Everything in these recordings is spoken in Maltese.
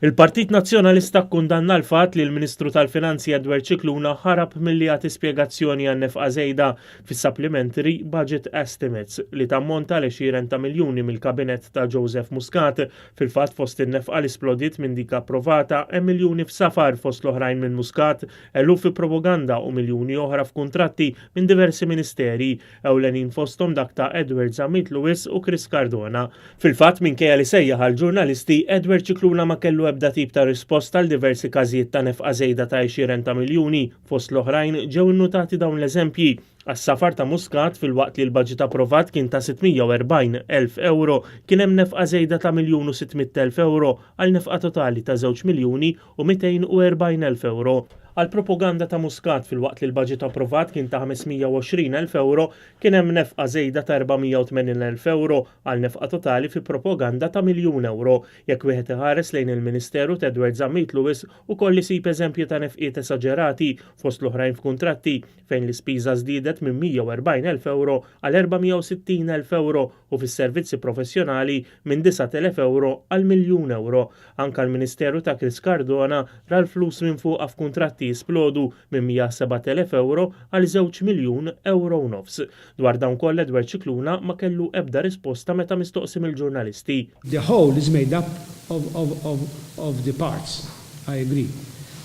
Il-Partit Nazzjonalista kkundanna l-fatt li l-Ministru tal-Finanzi Edward Cicluna ħarab milli jagħti spjegazzjoni għan-nefqa żejda fis-supplementary budget estimates li tammonta l 20 ta' miljuni mill-kabinett ta' Joseph Muscat. Fil-fatt fost in-nefqa li splodiet minn dik approvata hemm miljuni f'safar fost l-oħrajn minn Muscat, eluf fi propaganda u miljuni oħra f'kuntratti minn diversi ministeri, ewlenin fosthom dak ta' Edward Zamit Lewis u Chris Cardona. Fil-fatt minkejja li sejjaħ għall-ġurnalisti Edward Cicluna ma kellu ebda tip ta' risposta għal diversi każijiet ta' nefqa żejda ta' 20 ta' miljuni, fost l-oħrajn ġew innutati dawn l-eżempji. Għas-safar ta' Muscat fil-waqt li l-budget approvat kien ta' 640,000 euro, kien hemm nefqa żejda ta' 1,600,000 euro għal nefqa totali ta' 2,240,000 euro. Għal propaganda ta' Muscat fil-waqt li l-budget approvat kien ta' 520,000 euro, kien hemm nefqa żejda ta' 480,000 euro għal nefqa totali fi propaganda ta' 1,000,000 euro. Jekk wieħed iħares lejn il-Ministeru ta' Edward Zamit Lewis ukoll isib eżempji ta' nefqiet esaġerati fost l-oħrajn f'kuntratti fejn l-ispiża żdiedet minn 140,000 euro għal 460,000 euro u fis-servizzi professjonali minn 9,000 euro għal 1,000,000 euro. Anka l-Ministeru ta' Chris Cardona ra l-flus minn fuq f'kuntratti jisplodu minn 107,000 euro għal 2,000,000 euro u nofs. Dwar dawn kollha Edward Cicluna ma kellu ebda risposta meta mistoqsim il-ġurnalisti. The whole is made up of the parts, I agree.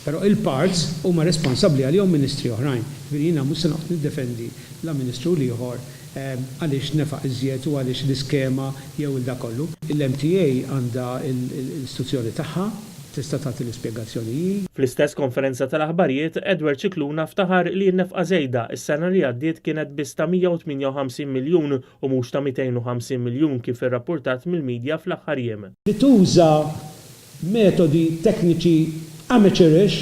Pero il-parts huma responsabbli għalihom ministri oħrajn. Jiena mhux se noqgħod niddefendi la ministru ieħor għaliex nefaq iżjed u għaliex l-iskema jew il-da kollu. Il-MTA għandha l-istituzzjoni tagħha tista' tagħti l-ispjegazzjonijiet. Fl-istess konferenza tal-aħbarijiet, Edward Cicluna ftaħar li n-nefqa żejda is-sena li għaddiet kienet biss ta' 158 miljun u mhux ta' 250 miljun kif irrappurtat mill-medja fl-aħħar jiem. Li tuża metodi tekniċi amateurish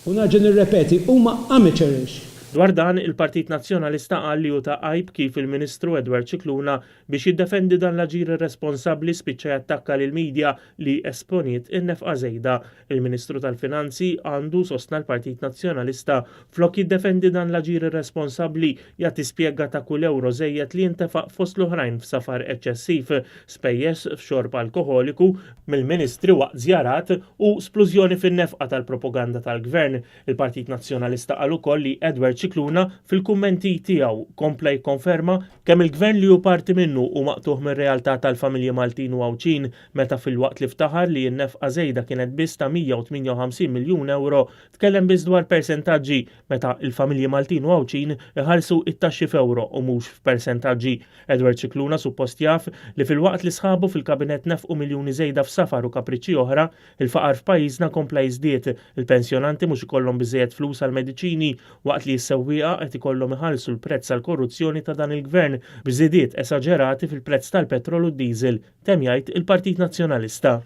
u naġa nirrepeti huma amateurish. Dwar dan, il-Partit Nazzjonalista qal li hu ta' għajb kif il-Ministru Edward Cicluna biex jiddefendi dan l-aġir irresponsabbli spiċċa jattakka lill-medja li esponiet in-nefqa żejda. Il-Ministru tal-Finanzi għandu sostna l-Partit Nazzjonalista flok jiddefendi dan l-aġir irresponsabbli jagħti spjega ta' kull euro żejjed li jintefaq fost l-oħrajn f'safar eċċessiv, spejjeż f'xorb alkoholiku mill-Ministri waqt żjarat u splużjoni fin-nefqa tal-propaganda tal-Gvern. Il-Partit Nazzjonalista qal ukoll li Edward Cicluna fil-kummenti tiegħu kompla jikkonferma kemm il-Gvern li hu parti minnu u maqtuħ mir-realtà tal-familji Maltin u Għawċin meta fil-waqt li ftaħar li n-nefqa żejda kienet biss ta' 158 miljun euro, tkellem biss dwar persentaġġi meta il-familji Maltin u Għawċin iħallsu it-taxxi f'euro u mhux f'persentaġġi. Edward Cicluna suppost jaf li fil-waqt li sħabu fil-kabinett nefqu miljuni żejda f'safar u kapriċċi oħra, il-faqar f'pajjiżna kompla jiżdied, il-pensjonanti mhux ikollhom biżejjed flus għall-mediċini waqt li sewwieqa qed ikollhom iħallsu l-prezz għall-korruzzjoni ta' dan il-Gvern b'żiediet esaġerati fil-prezz tal-petrol u d-diesel, temm jgħid il-Partit Nazzjonalista.